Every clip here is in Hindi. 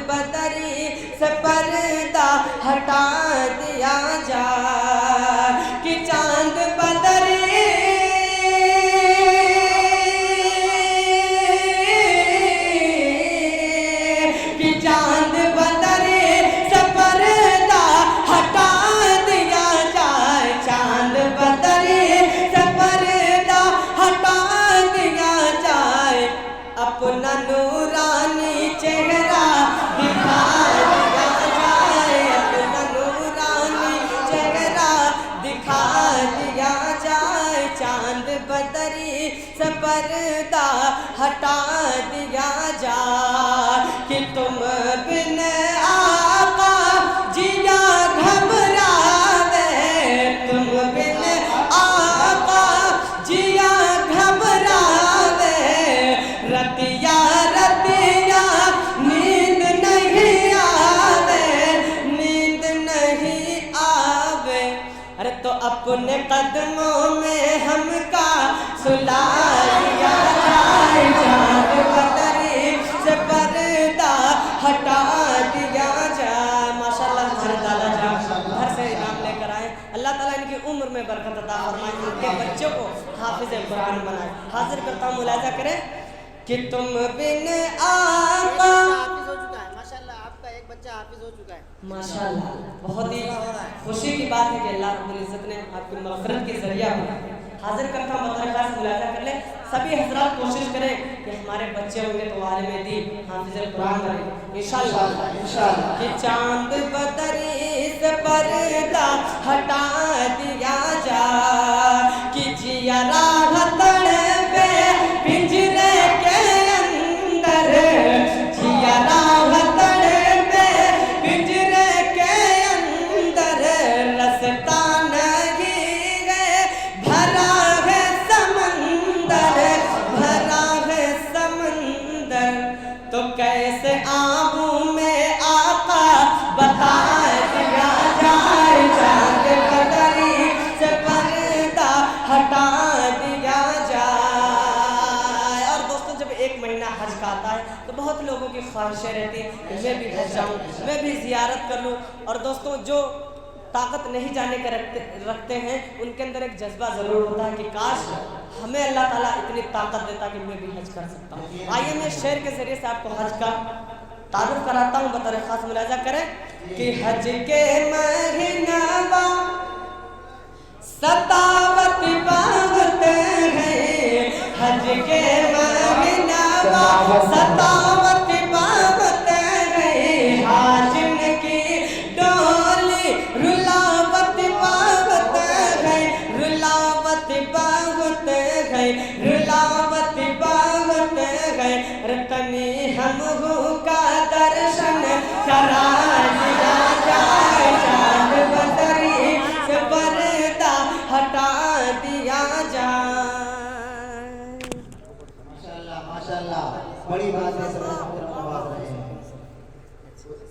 बदरी से पर्दा हटा दिया जाए कि चांद बदरी कि चांद बदरी से पर्दा हटा दिया जाए, चांद बदरी से पर्दा हटा दिया जाए, अपना नूरानी चेहरा दिखा दिया जाए, अपना नूरानी चेहरा दिखा दिया जाए, चांद बदरी से पर्दा हटा दिया जाए कि तुम बिन आका जिया घबरावे, तुम बिन आका जिया घबरावे, रतिया रतिया नींद नहीं आवे, नींद नहीं आवे। अरे तो अपने कदमों में हमका सुला दिया जाए, चांद बदरी से पर्दा हटा दिया जाए। माशाल्लाह हमारे दादा जान घर से इनाम लेकर आए, अल्लाह ताला इनकी उम्र में बरकत अता फरमाए, इनके बच्चों को हाफिज कुरान बनाए। हाजिर करता हूँ, मुलाजा करें कि तुम बिन आका माशाल्लाह आपका एक बच्चा हाफिज हो चुका है। माशाल्लाह, बहुत ही खुशी की बात है कि अल्लाह रब्बुल इज्जत ने आपकी मग़फ़िरत के जरिया बनाया। हाजिर करता हूँ, बतौर मुलाजा कर ले सभी हज़रात कोशिश करें कि हमारे बच्चे होंगे तो आलिम दीन हाफिज़ कुरान बने इंशाअल्लाह इंशाअल्लाह। कि चांद बदरी से पर्दा हटा दिया जाए कि जिया राह तड़पे पिंजरे के अंदर, जिया राह तड़पे पिंजरे के अंदर, रस्ता नहीं है भरा है समंदर, भरा है समंदर, तो कैसे आबू में आका बता दिया जाए, चांद बदरी से पर्दा हटा दिया जाए। और दोस्तों, जब एक महीना हज का आता है तो बहुत लोगों की ख्वाहिशें रहती हैं कि मैं भी हज जाऊँ, मैं भी ज़ियारत कर लूँ। और दोस्तों, जो ताकत नहीं जाने का रखते हैं उनके अंदर एक जज्बा ज़रूर होता है कि काश हमें अल्लाह ताला इतनी ताकत देता कि मैं भी हज कर सकता हूँ। आइए मैं शेर के ज़रिए से आपको हज का तारुफ कराता हूँ, बतौर खास मुलाजा करें कि हज के महीना सतावत बहुत है, हज के महीना सतावत बहुत है, हाजिन की डोली रुलावत बहुत है, रुलावत बहुत है, रुलावत बहुत है, रतनी हमहू का दर्शन करा दिया जाए, चांद बदरी से पर्दा हटा दिया जाए। माशाल्लाह माशाल्लाह, बड़ी बात है, सब नवाज रहे हैं।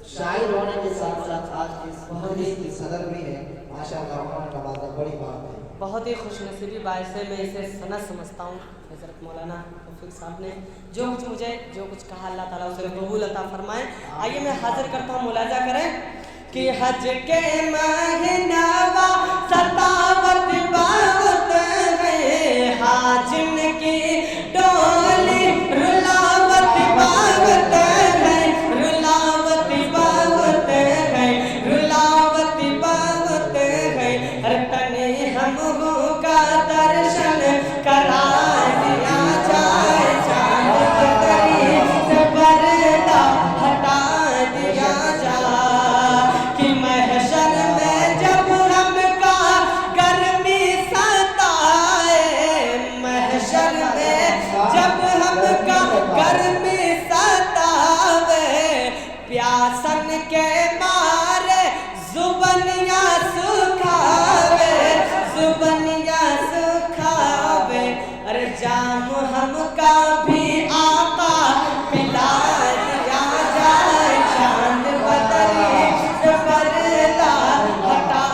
शायर होने के साथ साथ आज की बहुत ही सदर भी है, माशाल्लाह उन्होंने नवाजा, बड़ी बात है। बहुत ही खुशनसीबी बात से मैं इसे सनत समझता हूँ। हज़रत मौलाना तौफीक साहब ने जो कुछ कहा, अल्लाह ताला उसे कबूल अता फरमाए। आइए मैं हाजिर करता हूँ, मुलाजा करें कि हज के महीना सतावत बहुत है, हाजिन की डोली रुलावत बहुत है, रुलावत बहुत है, रुलावत बहुत है, रतने हमहू का दर्शन करा दिया जाए, चांद बदरी से पर्दा हटा दिया जाए कि महशर में जब हमका गर्मी सताए, महशर में जब हमका गर्मी सतावे, प्यासन के मारे जुबनिया सुखावे, जुबनिया सुखावे, अरे जाम हमका भी आका पिला दिया जाए, चांद बदरी से पर्दा हटा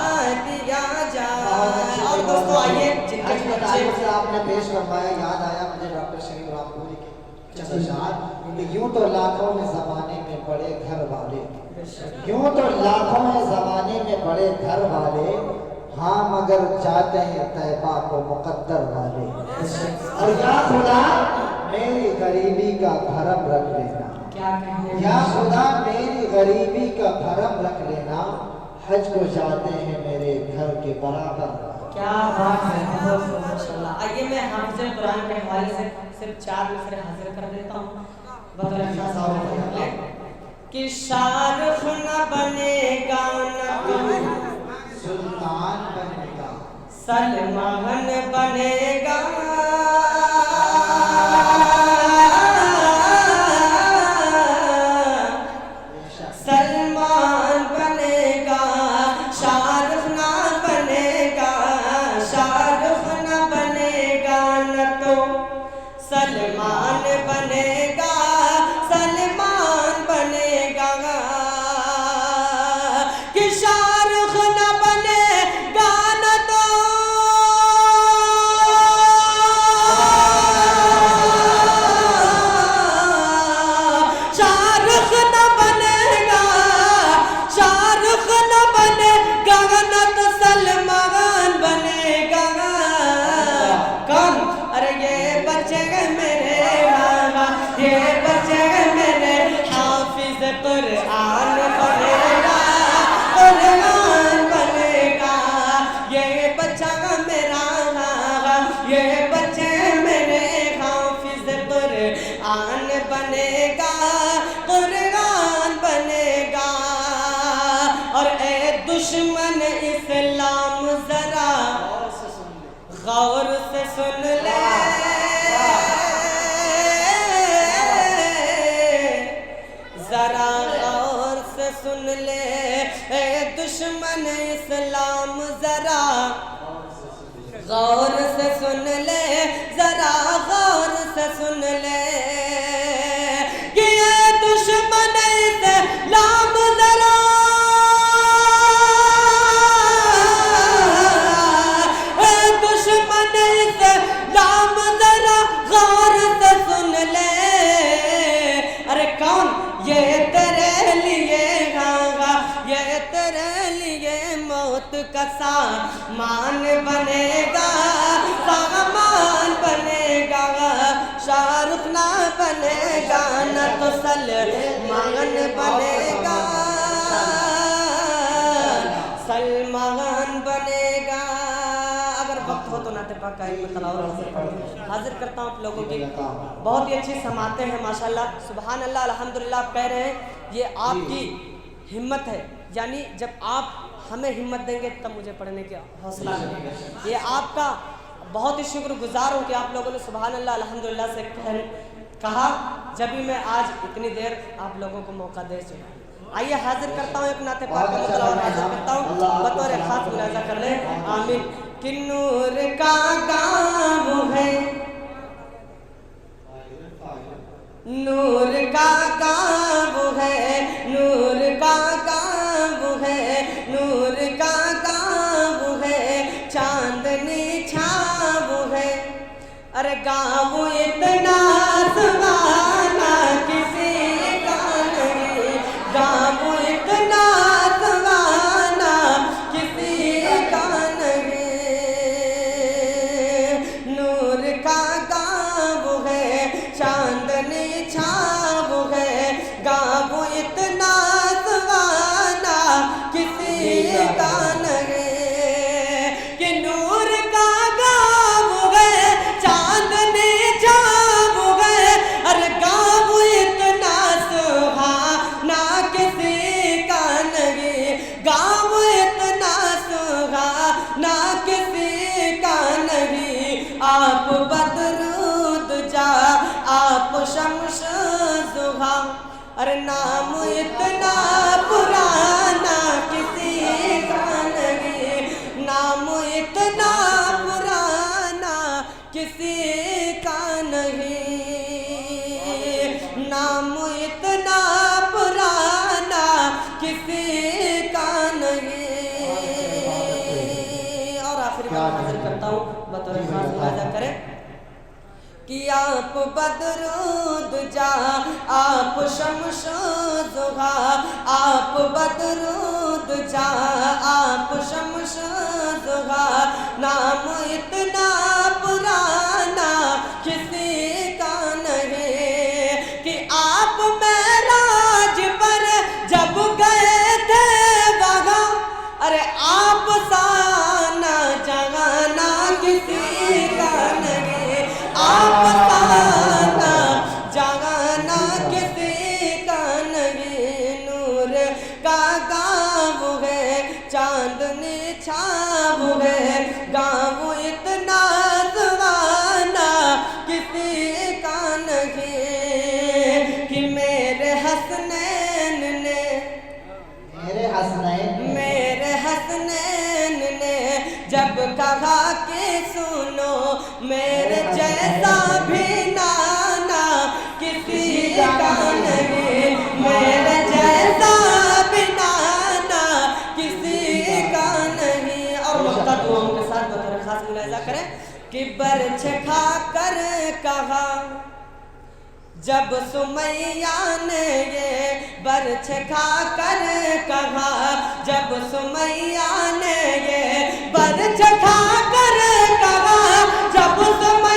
दिया जाए। और दोस्तों आइए, जिनके बच्चे आपने पेश करवाया, याद आया मुझे डॉक्टर शरीफ रामपुरी के चंद इशार, यूं तो लाखों में जमाने में बड़े घर यूं तो लाखों में जमाने में बड़े घर वाले, हाँ मगर चाहते हैं तैबा को मुकद्दर वाले। और या खुदा मेरी गरीबी का भरम रख लेना, क्या कहें या खुदा मेरी गरीबी का भरम रख लेना, हज को जाते हैं मेरे घर के बराबर। क्या बात है, बहुत बहुत माशाल्लाह। आइए मैं हाफिज़ कुरान के हवाले से सिर्फ 4 मिसरे हाजिर कर देता हूँ बतौर खास तौर कि शाहरुख न बनेगा न तू सुल्तान बनेगा, सलमान बनेगा, सलमान बनेगा, शाहरुख ना बनेगा, शाहरुख न बनेगा न तो सलमान बनेगा, सलमान बनेगा। कि शाहरुख न बनेगा न तो शाहरुख न बनेगा, शाहरुख न बनेगा न तो सलमान बनेगा। कौन? अरे ये बच्चे मेरे बाबा, ये बच्चे मेरे हाफिज कुरान बनेगा, कुरान बनेगा। ये बच्चा मेरा बाबा, ये बच्चे मेरे हाफिज कुरान बनेगा, कुरान बनेगा। और ए दुश्मन इस्लाम जरा गौर से सुन ले, जरा गौर से सुन ले, ए दुश्मन इस्लाम जरा गौर से सुन ले, जरा गौर से सुन ले। कि ये दुश्मन इस्लाम जरा, दुश्मन इस्लाम जरा गौर से सुन ले। अरे कौन? ये तेरे लिए गागा, ये तेरे लिए मौत का सामान बनेगा, सामान बनेगा। शाहरुख ना बनेगा न तो सलमान बनेगा, सलमान बनेगा। अगर वक्त हो तो नाते पाक का एक तलावत हाजिर करता हूँ आप लोगों की। बहुत ही अच्छी समाते हैं माशाल्लाह, सुभान अल्लाह, अल्हम्दुलिल्लाह। आप कह रहे हैं ये आपकी हिम्मत है, यानी जब आप हमें हिम्मत देंगे तब मुझे पढ़ने का हौसला मिलेगा। ये आपका बहुत ही शुक्रगुजार हूँ कि आप लोगों ने सुभान अल्लाह अल्हम्दुलिल्लाह से कहा, जब भी मैं आज इतनी देर आप लोगों को मौका दे चुका। आइए हाजिर करता हूँ एक नाते पाक का मुतलावा हाजिर करता हूँ, बतौर खास मुलाजा कर ले। आमीन। कि नूर का काम है, नूर का काम है, नूर का काम है, नूर का काम है, चांदनी छाव है। अरे गाँव इतना सुहाना किसी का नहीं, गाँव इतना सुहाना किसी का नहीं। नूर का गाँव है, चांदनी छाव है, गाँव इतना सुहाना किसी का नहीं। कि नूर का गाँव है, चांदनी छाव है, अरे गाँव इतना सुहाना किसी का नहीं, गाँव इतना सुहाना किसी का नहीं। आप बदरूद जा, आप शम्स ज़ुहा, अरे नाम इतना पुराना किसी का नहीं, नाम इतना पुराना किसी का नहीं, नाम इतना पुराना किसी का नहीं। और आखिरी बात हाजिर करता हूँ बतौर खास मुलाजा करें कि आप बदरूद जा, आप शम्स ज़ुहा, आप दरूद जा आप शमशदगा, नाम इतना पुराना किसी का नहीं कि आप महराज पर जब गए थे वहाँ, अरे आप साना जगाना किसी का नहीं, आप साना जगाना किसी का नहीं। नूर का गाँव है चांदनी छाव है, गाँव इतना सुहाना किसी का नहीं कि मेरे हसनैन ने, मेरे हसनैन ने जब कहा कि सुनो मेरे जैसा भी नाना किसी का नहीं, मेरे जैसा भी नाना किसी का नहीं। और नुक्ता दुआओं के साथ बतौर खास मुलाहिजा करें कि बरछ खा कर कहा जब सुमैया ने ये बरछ खा कर कहा, जब सुमैया ने ये बरछ खा कर कहा, जब सुमैया